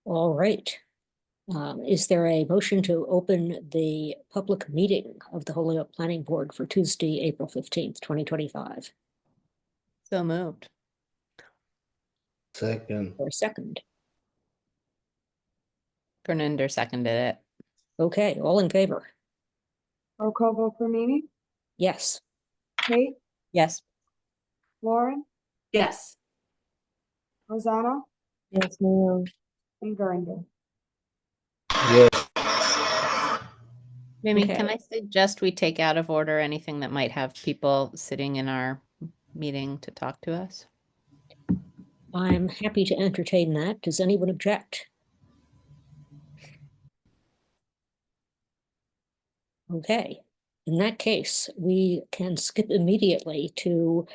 All right. Is there a motion to open the public meeting of the Holyoke Planning Board for Tuesday, April 15th, 2025? So moved. Second. Or a second? Fernander seconded it. Okay, all in favor? Roll call vote for Mimi, Yes. Kate, Yes. Lauren, Yes. Rosanna, Yes, ma'am. and Gurinder. Yes. Mimi, Okay. can I suggest we take out of order anything that might have people sitting in our meeting to talk to us? I'm happy to entertain that. Does anyone object? Okay, in that case, we can skip immediately to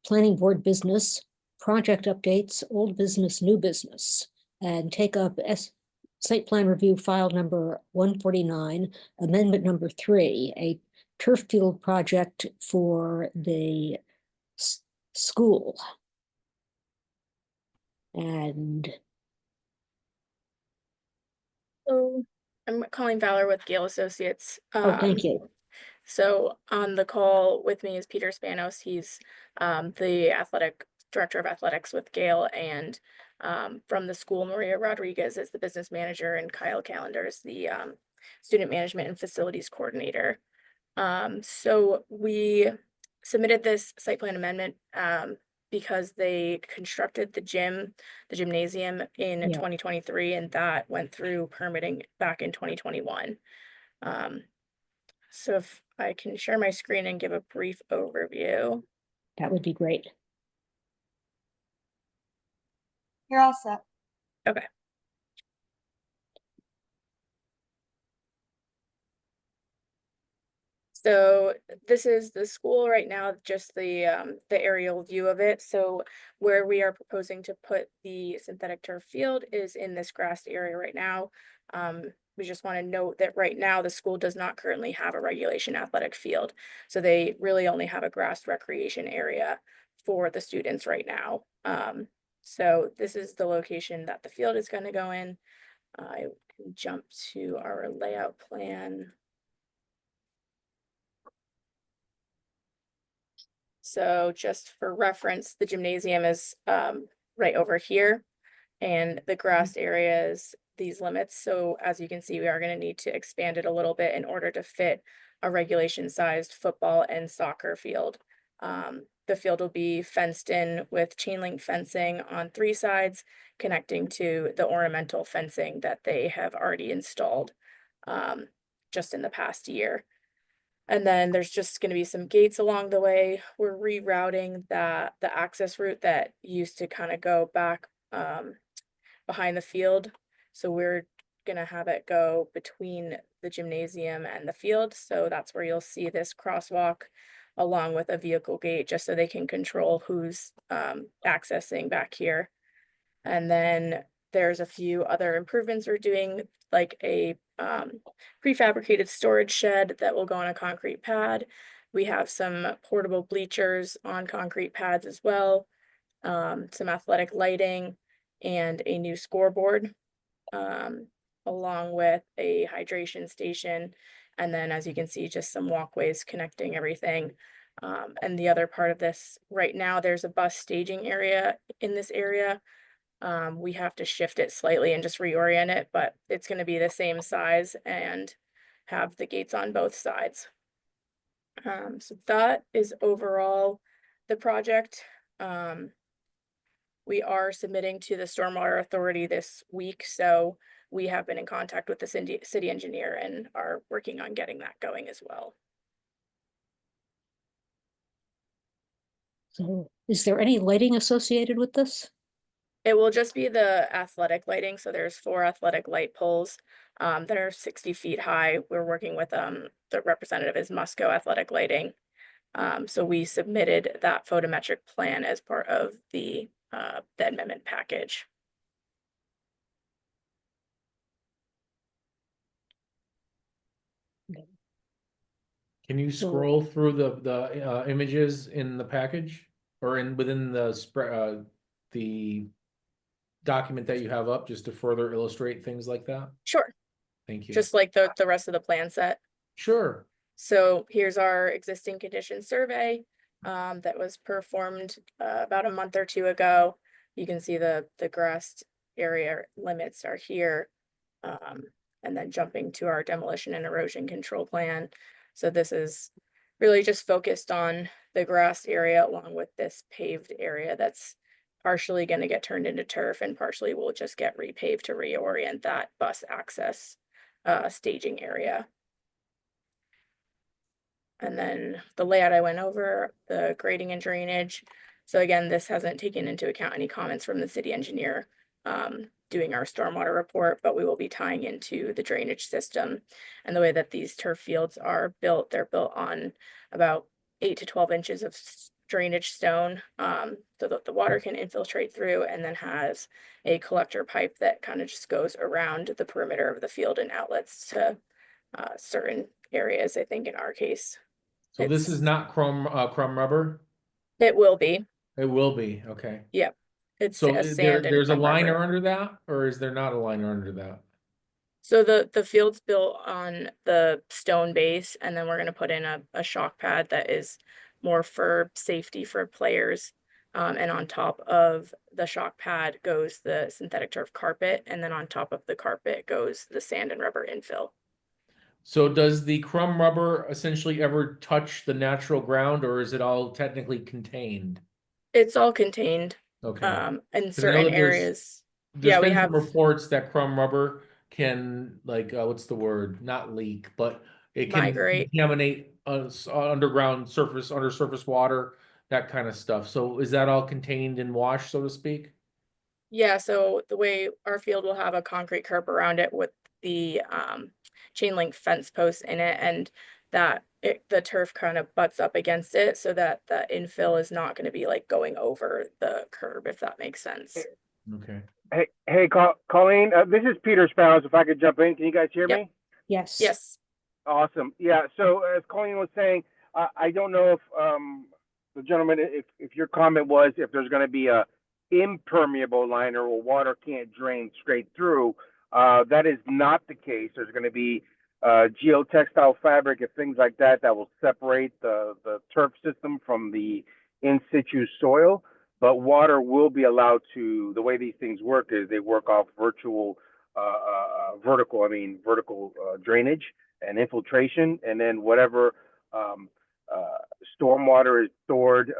planning board business, project updates, old business, new business, and take up site plan review file number 149, amendment number 3, a turf field project for the school. And So I'm calling Valor with Gale Associates. thank you. So on the call with me is Peter Spanos. He's the director of athletics with Gale, and from the school, Maria Rodriguez is the business manager, and Kyle Callender is the student management and facilities coordinator. So we submitted this site plan amendment because they constructed the gymnasium in Yeah. 2023, and that went through permitting back in 2021. So if I can share my screen and give a brief overview. That would be great. You're all set. Okay. So this is the school right now, just the aerial view of it. So where we are proposing to put the synthetic turf field is in this grassed area right now. We just want to note that right now the school does not currently have a regulation athletic field. So they really only have a grass recreation area for the students right now. So this is the location that the field is going to go in. I can jump to our layout plan. So just for reference, the gymnasium is right over here, and the grassed area is these limits. So as you can see, we are going to need to expand it a little bit in order to fit a regulation sized football and soccer field. The field will be fenced in with chain link fencing on 3 sides, connecting to the ornamental fencing that they have already installed just in the past year. And then there's just going to be some gates along the way. We're rerouting the access route that used to kind of go back behind the field. So we're going to have it go between the gymnasium and the field. So that's where you'll see this crosswalk along with a vehicle gate, just so they can control who's accessing back here. And then there's a few other improvements we're doing, like a prefabricated storage shed that will go on a concrete pad. We have some portable bleachers on concrete pads as well, some athletic lighting, and a new scoreboard, along with a hydration station. And then, as you can see, just some walkways connecting everything. And the other part of this, right now, there's a bus staging area in this area. We have to shift it slightly and just reorient it, but it's going to be the same size and have the gates on both sides. So that is overall the project. We are submitting to the Stormwater Authority this week, so we have been in contact with the city engineer and are working on getting that going as well. So is there any lighting associated with this? It will just be the athletic lighting. So there's 4 athletic light poles that are 60 feet high. We're working with the representative is Musco Athletic Lighting. So we submitted that photometric plan as part of the amendment package. Can you scroll through the images in the package or within the document that you have up just to further illustrate things like that? Sure, Thank you. just like the rest of the plan set. Sure. So here's our existing condition survey that was performed about a month or two ago. You can see the grassed area limits are here. And then jumping to our demolition and erosion control plan. So this is really just focused on the grassed area along with this paved area that's partially going to get turned into turf and partially will just get repaved to reorient that bus access staging area. And then the layout I went over, the grading and drainage. So again, this hasn't taken into account any comments from the city engineer doing our stormwater report, but we will be tying into the drainage system. And the way that these turf fields are built, they're built on about 8 to 12 inches of drainage stone so that the water can infiltrate through, and then has a collector pipe that kind of just goes around the perimeter of the field and outlets to certain areas. I think in our case, So this is not crumb rubber? it will be. It will be, okay. Yep. It's So a sand and there's a crumb liner rubber. under that, or is there not a liner under that? So the field's built on the stone base, and then we're gonna put in a shock pad that is more for safety for players. And on top of the shock pad goes the synthetic turf carpet, and then on top of the carpet goes the sand and rubber infill. So does the crumb rubber essentially ever touch the natural ground, or is it all technically contained? It's all contained Okay. in 'Cause I know certain that there's- areas. There's Yeah, we been some have, reports that crumb rubber can, like, what's the word? Not leak, but it can Migrate. contaminate underground surface, undersurface water, that kind of stuff. So is that all contained in wash, so to speak? yeah, so the way our field will have a concrete curb around it with the chain link fence posts in it, and that the turf kind of butts up against it so that the infill is not going to be like going over the curb, if that makes sense. Okay. Hey, Colleen, this is Peter Spouse. If I could jump in, can you guys hear Yep. me? Yes. Yes. Awesome. Yeah. So as Colleen was saying, I don't know if the gentleman, if your comment was if there's going to be a impermeable liner or water can't drain straight through. That is not the case. There's going to be geotextile fabric and things like that that will separate the turf system from the in situ soil. But water will be allowed to. The way these things work is they work off vertical drainage and infiltration, and then whatever stormwater is stored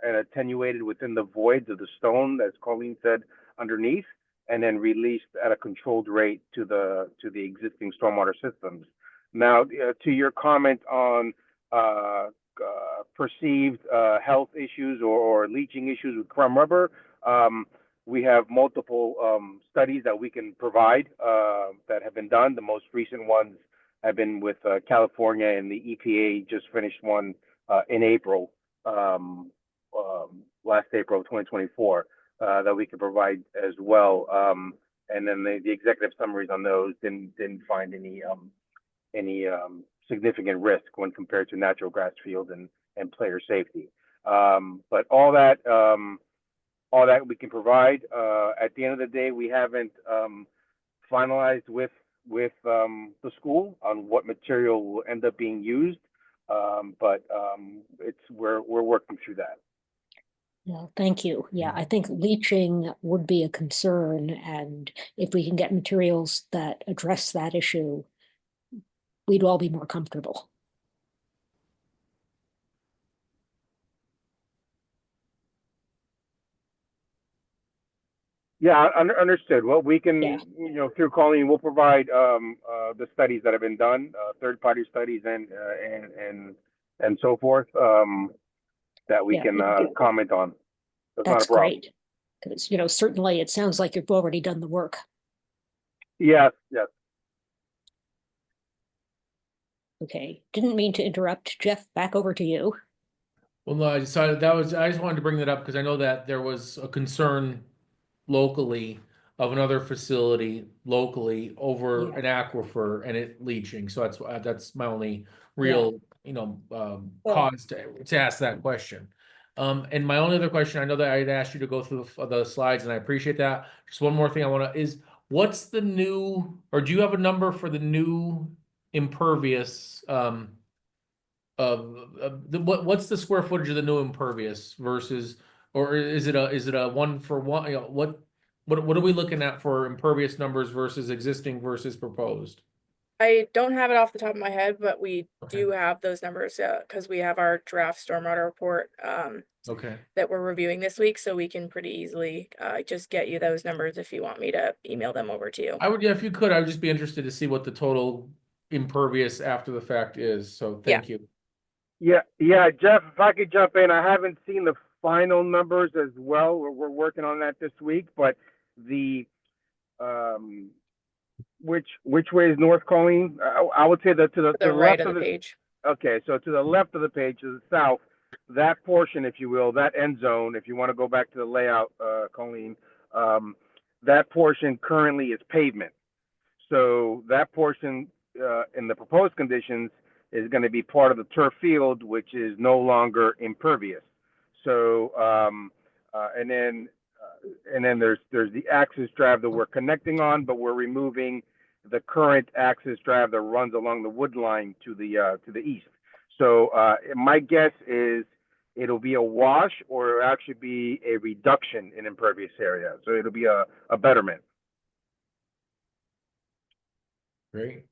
and attenuated within the voids of the stone, as Colleen said, underneath, and then released at a controlled rate to the existing stormwater systems. Now, to your comment on perceived health issues or leaching issues with crumb rubber, we have multiple studies that we can provide that have been done. The most recent ones have been with California, and the EPA just finished one in April, last April of 2024, that we can provide as well. And then the executive summaries on those didn't find any significant risk when compared to natural grass field and player safety. But all that we can provide. At the end of the day, we haven't finalized with the school on what material will end up being used. But we're working through that. Yeah, thank you. Yeah, I think leaching would be a concern, and if we can get materials that address that issue, we'd all be more comfortable. Yeah, understood. Well, we can, Yeah. through Colleen, we'll provide the studies that have been done, third-party studies and so forth, that we Yeah, can comment on. That's not a That's problem. great. Because, certainly it sounds like you've already done the work. Yes. Okay, didn't mean to interrupt. Jeff, back over to you. Well, no, I decided I just wanted to bring that up because I know that there was a concern locally of another facility locally over Yeah. an aquifer and it leaching. So that's my only real, cause to ask that question. And my only other question, I know that I had asked you to go through the slides, and I appreciate that. Just one more thing I want to is, what's the new, or do you have a number for the new impervious? What's the square footage of the new impervious versus, or is it a one for one? You know, what are we looking at for impervious numbers versus existing versus proposed? I don't have it off the top of my head, but we Okay. do have those numbers, because we have our draft stormwater report, Okay. that we're reviewing this week, so we can pretty easily, just get you those numbers if you want me to email them over to you. I would, yeah, if you could, I would just be interested to see what the total impervious after the fact is. So thank you. Yeah, Jeff, if I could jump in, I haven't seen the final numbers as well. We're working on that this week, but the, which way is North Colleen? I would say that to The the right left of the page. okay, so to the left of the page, to the south, that portion, if you will, that end zone, if you want to go back to the layout, Colleen, that portion currently is pavement. So that portion, in the proposed conditions, is going to be part of the turf field, which is no longer impervious. So, and then there's the access drive that we're connecting on, but we're removing the current access drive that runs along the wood line to the east. So, my guess is it'll be a wash, or it'll actually be a reduction in impervious area. So it'll be a betterment. Great.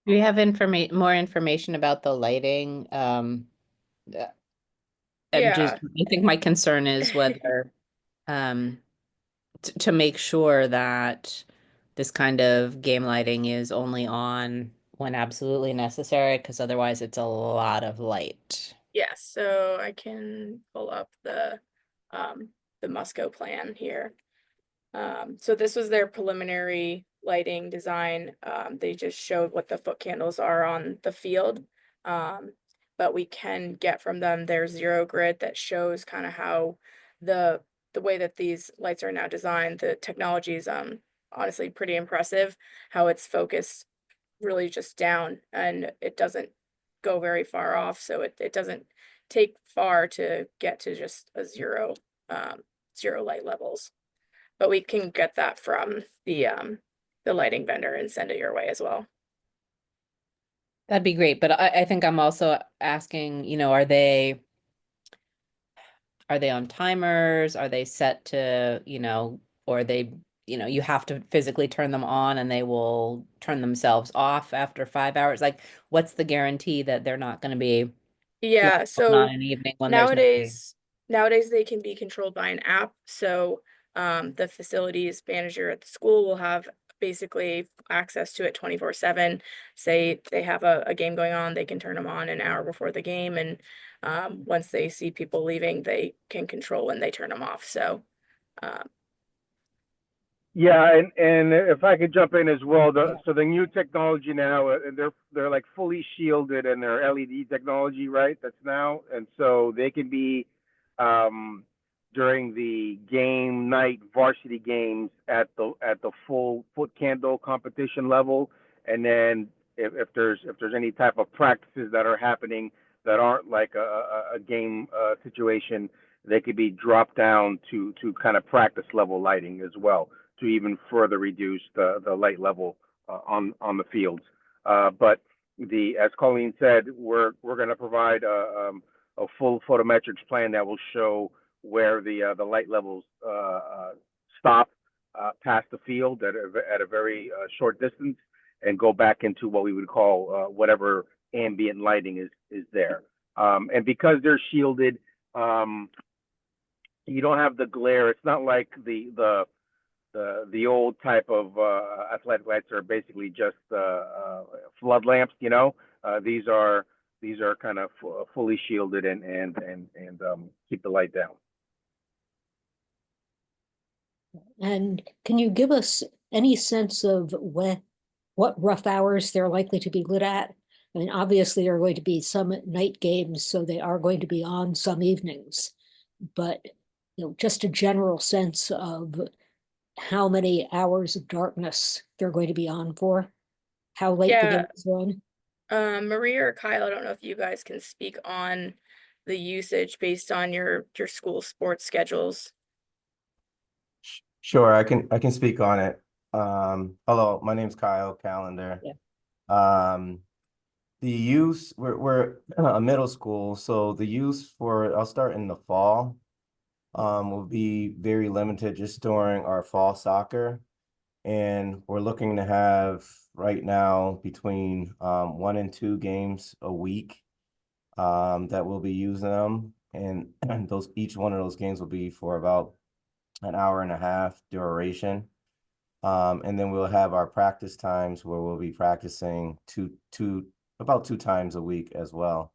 Do you have more information about the lighting? Yeah. I think my concern is whether, to make sure that this kind of game lighting is only on when absolutely necessary, because otherwise it's a lot of light. Yes, so I can pull up the Musco plan here. So this was their preliminary lighting design. They just showed what the foot candles are on the field. But we can get from them their zero grid that shows kind of how the way that these lights are now designed. The technology is honestly pretty impressive, how it's focused really just down and it doesn't go very far off, so it doesn't take far to get to just a zero light levels. But we can get that from the lighting vendor and send it your way as well. That'd be great, but I think I'm also asking, are they on timers? Are they set to, or they, you have to physically turn them on and they will turn themselves off after 5 hours? Like, what's the guarantee that they're not going to be Yeah, so on an evening when there's no game? nowadays they can be controlled by an app. So the facilities manager at the school will have basically access to it 24/7. Say they have a game going on, they can turn them on an hour before the game, and once they see people leaving, they can control when they turn them off. So Yeah, and if I could jump in as well, so the new technology now, they're like fully shielded, and they're LED technology, right? That's now, and so they can be during the game night varsity games at the full foot candle competition level, and then if there's any type of practices that are happening that aren't like a game situation, they could be dropped down to kind of practice level lighting as well, to even further reduce the light level on the fields. But as Colleen said, we're going to provide a full photometrics plan that will show where the light levels stop past the field at a very short distance, and go back into what we would call whatever ambient lighting is there. And because they're shielded, you don't have the glare. It's not like the old type of athletic lights are basically just flood lamps. These are kind of fully shielded and keep the light down. And can you give us any sense of what rough hours they're likely to be lit at? I mean, obviously there are going to be some night games, so they are going to be on some evenings. But just a general sense of how many hours of darkness they're going to be on for? How late the Yeah. games run? Maria or Kyle, I don't know if you guys can speak on the usage based on your school sports schedules. Sure, I can speak on it. Hello, my name's Kyle Calendar. Yeah. The use we're a middle school, so the use for I'll start in the fall. Will be very limited just during our fall soccer, and we're looking to have right now between 1 and 2 games a week. That we'll be using them, and each one of those games will be for about an hour and a half duration. And then we'll have our practice times where we'll be practicing about 2 times a week as well.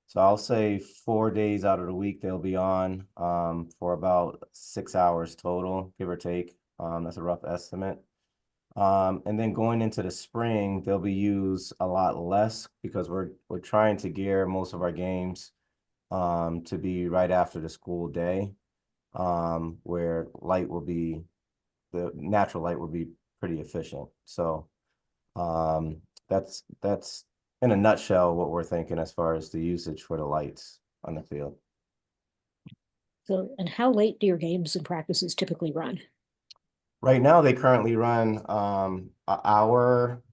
So I'll say 4 days out of the week they'll be on for about 6 hours total, give or take. That's a rough estimate. And then going into the spring, they'll be used a lot less because we're trying to gear most of our games to be right after the school day, where the natural light will be pretty efficient. So that's in a nutshell what we're thinking as far as the usage for the lights on the field. So, and how late do your games and practices typically run? Right now, they currently run an hour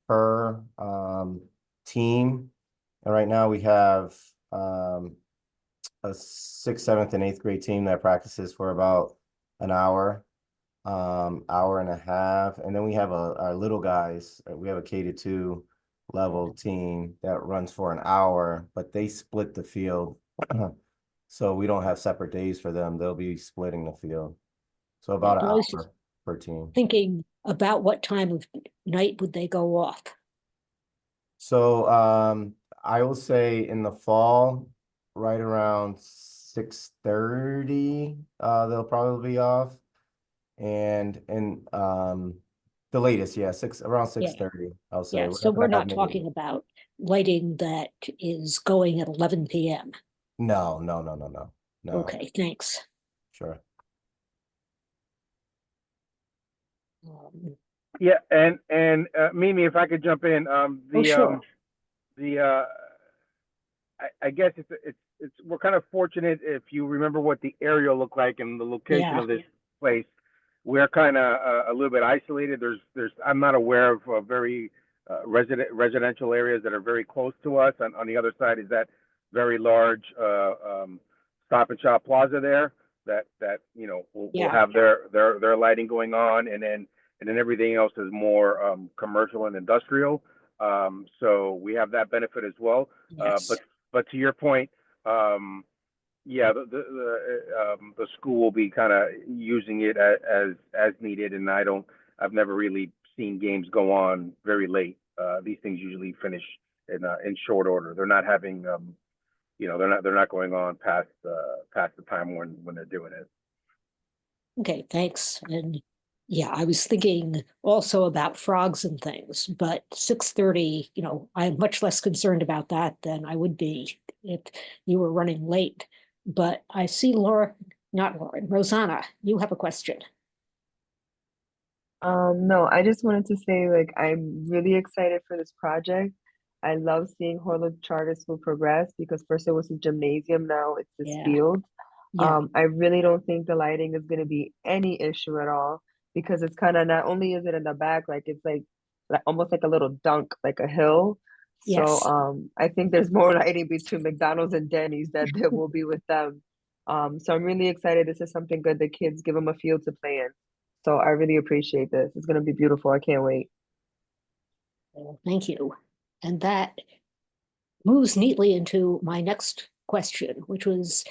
per team. And right now we have a 6th, 7th, and 8th grade team that practices for about an hour, hour and a half. And then we have our little guys, we have a K-2 level team that runs for an hour, but they split the field. So we don't have separate days for them. They'll be splitting the field. So about an I was just hour per team. thinking about what time of night would they go off? So I will say in the fall, right around 6:30, they'll probably be off. And the latest, yeah, around 6:30, I'll say. Yeah, so we're not talking about lighting that is going at 11 p.m. No. Okay, thanks. Sure. Yeah, and Mimi, if I could jump in, Sure. I guess it's we're kind of fortunate if you remember what the area looked like and the location Yeah. of this place. We're kind of a little bit isolated. There's I'm not aware of very residential areas that are very close to us. On the other side is that very large Stop and Shop plaza there that will Yeah. have their lighting going on, and then everything else is more commercial and industrial. So we have that benefit as well. Yes. But to your point, yeah, the school will be kind of using it as needed, and I've never really seen games go on very late. These things usually finish in short order. They're not having they're not going on past the time when they're doing it. Okay, thanks. And yeah, I was thinking also about frogs and things, but 6:30, I'm much less concerned about that than I would be if you were running late. But I see not Lauren, Rosanna, you have a question. No, I just wanted to say, like, I'm really excited for this project. I love seeing Horlick Charter School progress because first it was a gymnasium, now it's this Yeah. field. Yeah, I really don't think the lighting is going to be any issue at all because it's kind of not only is it in the back, like it's like almost like a little dunk, like a hill. Yes. So I think there's more lighting between McDonald's and Denny's that there will be with them. So I'm really excited. This is something good. The kids give them a field to play in. So I really appreciate this. It's going to be beautiful. I can't wait. Well, thank you. And that moves neatly into my next question, which was,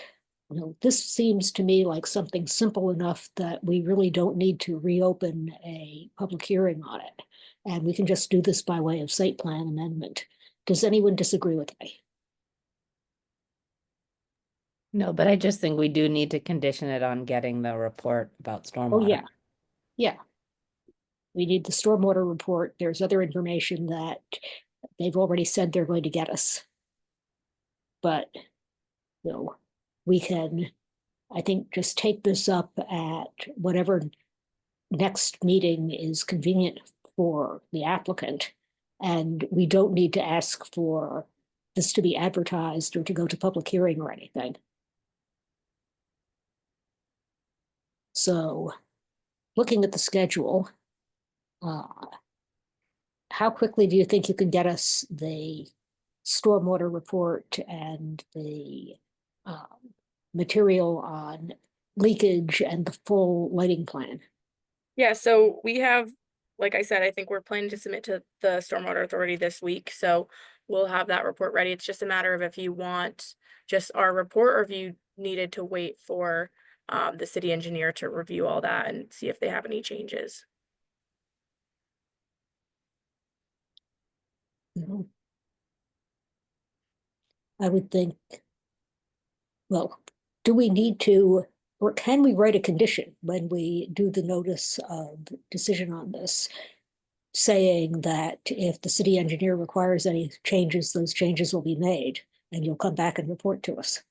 this seems to me like something simple enough that we really don't need to reopen a public hearing on it. And we can just do this by way of site plan amendment. Does anyone disagree with me? No, but I just think we do need to condition it on getting the report about stormwater. Oh, yeah. Yeah. We need the stormwater report. There's other information that they've already said they're going to get us. But, we can, I think, just take this up at whatever next meeting is convenient for the applicant, and we don't need to ask for this to be advertised or to go to public hearing or anything. So, looking at the schedule, how quickly do you think you can get us the stormwater report and the material on leakage and the full lighting plan? Yeah, so we have, like I said, I think we're planning to submit to the Stormwater Authority this week, so we'll have that report ready. It's just a matter of if you want just our report or if you needed to wait for the city engineer to review all that and see if they have any changes. Mhm. I would think, well, do we need to, or can we write a condition when we do the notice of decision on this, saying that if the city engineer requires any changes, those changes will be made, and you'll come back and report to us?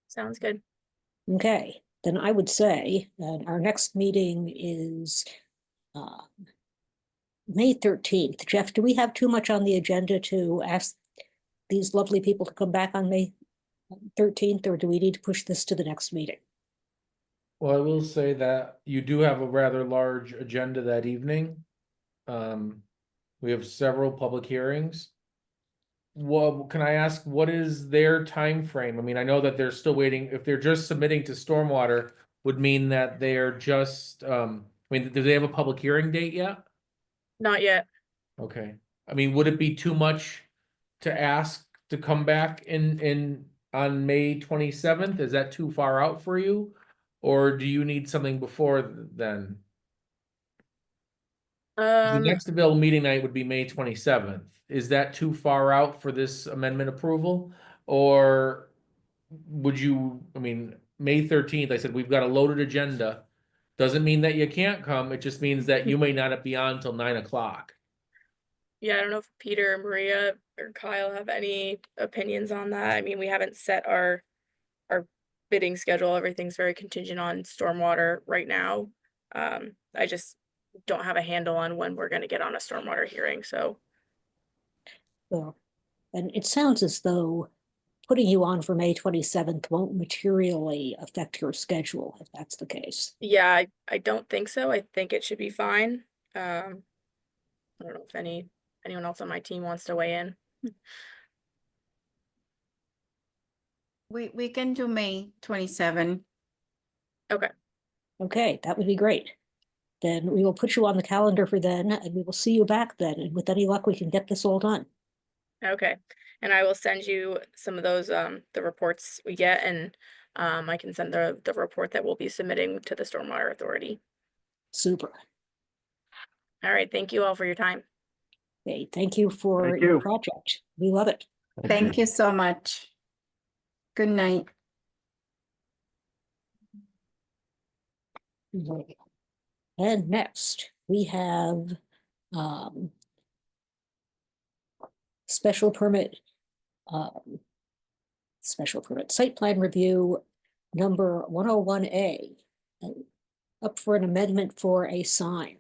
Sounds good. Okay, then I would say that our next meeting is May 13th. Jeff, do we have too much on the agenda to ask these lovely people to come back on May 13th, or do we need to push this to the next meeting? Well, I will say that you do have a rather large agenda that evening. We have several public hearings. Well, can I ask, what is their time frame? I mean, I know that they're still waiting. If they're just submitting to stormwater, would mean that they're just, I mean, do they have a public hearing date yet? Not yet. Okay, I mean, would it be too much to ask to come back on May 27th? Is that too far out for you? Or do you need something before then? The next available meeting night would be May 27th. Is that too far out for this amendment approval? Or would you, I mean, May 13th, I said, we've got a loaded agenda. Doesn't mean that you can't come, it just means that you may not be on till 9 o'clock. Yeah, I don't know if Peter, Maria, or Kyle have any opinions on that. I mean, we haven't set our bidding schedule. Everything's very contingent on stormwater right now. I just don't have a handle on when we're gonna get on a stormwater hearing, so. Well, and it sounds as though putting you on for May 27th won't materially affect your schedule, if that's the case. Yeah, I don't think so. I think it should be fine. I don't know if anyone else on my team wants to weigh in. We can do May 27. Okay, that would be great. Then we will put you on the calendar for then, and we will see you back then. And with any luck, we can get this all done. Okay, and I will send you some of those, the reports we get, and I can send the report that we'll be submitting to the Stormwater Authority. Super. All right, thank you all for your time. Okay, thank you for Thank your you. project. We love it. Thank you so much. Good night. Right. And next, we have special permit site plan review number 101A, up for an amendment for a sign.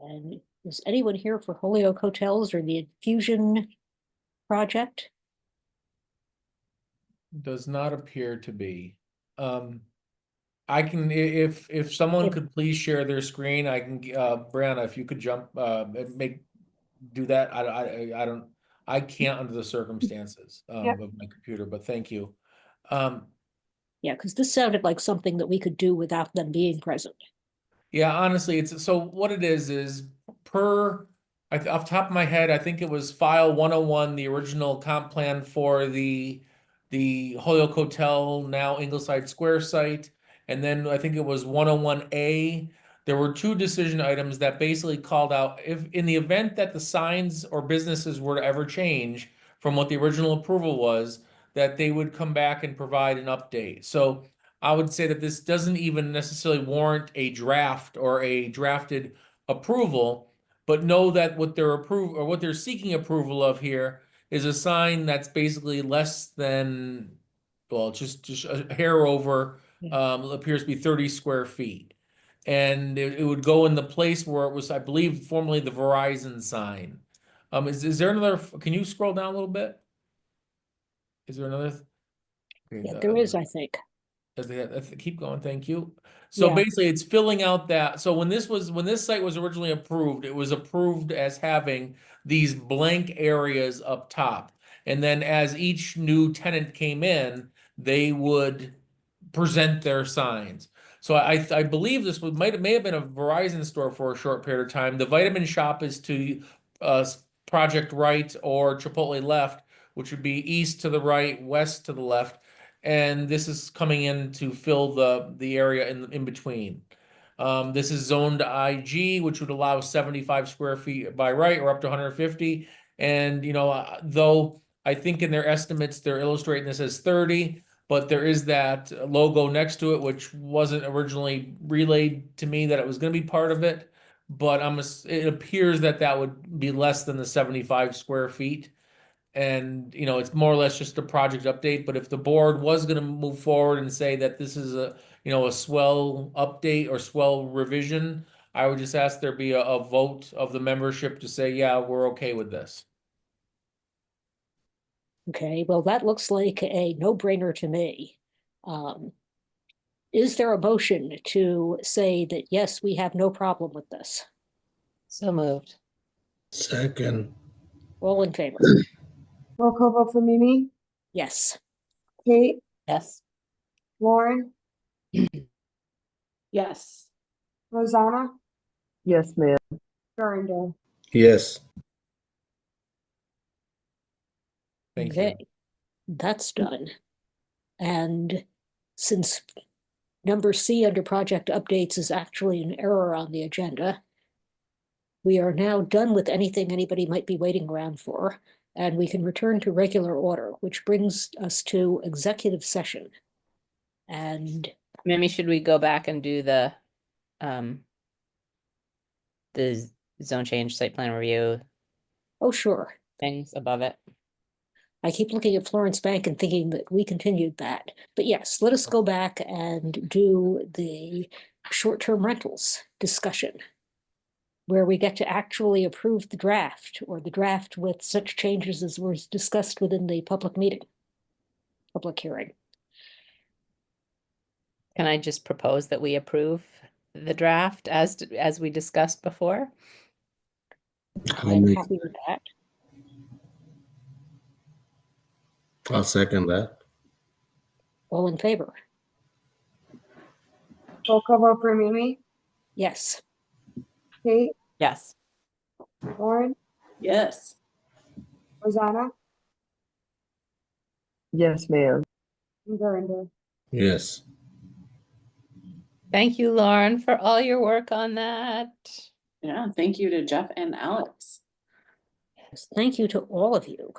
And is anyone here for Holyoke Hotels or the Infusion project? Does not appear to be. I can, if someone If- could please share their screen, I can, Brianna, if you could jump, and do that. I can't under the circumstances, Yep. of my computer, but thank you. Yeah, because this sounded like something that we could do without them being present. Yeah, honestly, so what it is per, off the top of my head, I think it was file 101, the original comp plan for the Holyoke Hotel, now Ingleside Square site. And then I think it was 101A. There were two decision items that basically called out, if in the event that the signs or businesses were to ever change from what the original approval was, that they would come back and provide an update. So I would say that this doesn't even necessarily warrant a draft or a drafted approval, but know that what they're seeking approval of here is a sign that's basically less than well, just a hair over, Yeah. appears to be 30 square feet. And it would go in the place where it was, I believe, formerly the Verizon sign. Is there another, can you scroll down a little bit? Is there another? Okay, Yeah, there is, I think. Keep going, thank you. So Yeah. basically, it's filling out that, so when this site was originally approved, it was approved as having these blank areas up top. And then as each new tenant came in, they would present their signs. So I believe this may have been a Verizon store for a short period of time. The Vitamin Shop is to Project Right or Chipotle left, which would be east to the right, west to the left. And this is coming in to fill the area in between. This is zoned IG, which would allow 75 square feet by right or up to 150. And though I think in their estimates they're illustrating this as 30, but there is that logo next to it, which wasn't originally relayed to me that it was going to be part of it. But it appears that would be less than the 75 square feet. And, it's more or less just a project update, but if the board was gonna move forward and say that this is a swell update or swell revision, I would just ask there be a vote of the membership to say, yeah, we're okay with this. Okay, well, that looks like a no-brainer to me. Is there a motion to say that, yes, we have no problem with this? So moved. Second. All in favor? Roll call vote for Mimi, Yes. Kate, Yes. Lauren, Yes. Rosanna, Yes, ma'am. Gurinder. Yes. Thank you. Okay, that's done. And since number C under project updates is actually an error on the agenda, we are now done with anything anybody might be waiting around for, and we can return to regular order, which brings us to executive session. And Mimi, should we go back and do the zone change site plan review oh, sure. things above it? I keep looking at Florence Bank and thinking that we continued that. But yes, let us go back and do the short-term rentals discussion, where we get to actually approve the draft, or the draft with such changes as were discussed within the public hearing. Can I just propose that we approve the draft as we discussed before? I'm happy with that. I'll second that. All in favor? Roll call vote for Mimi, Yes. Kate, Yes. Lauren, Yes. Rosanna, Yes, ma'am. and Gurinder. Yes. Thank you, Lauren, for all your work on that. Yeah, thank you to Jeff and Alex. Thank you to all of you.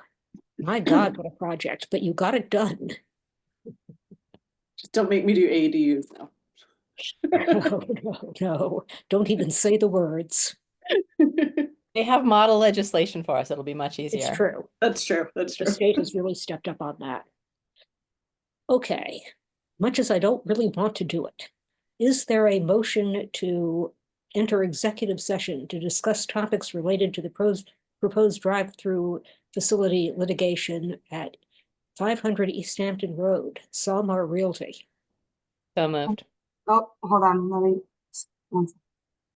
My God, what a project, but you got it done. Just don't make me do ADUs now. No, don't even say the words. They have model legislation for us. It'll be much easier. It's true. That's true, that's The true. state has really stepped up on that. Okay, much as I don't really want to do it, is there a motion to enter executive session to discuss topics related to the proposed drive-through facility litigation at 500 East Hampton Road, Salmar Realty? So moved. Oh, hold on, let me, one second.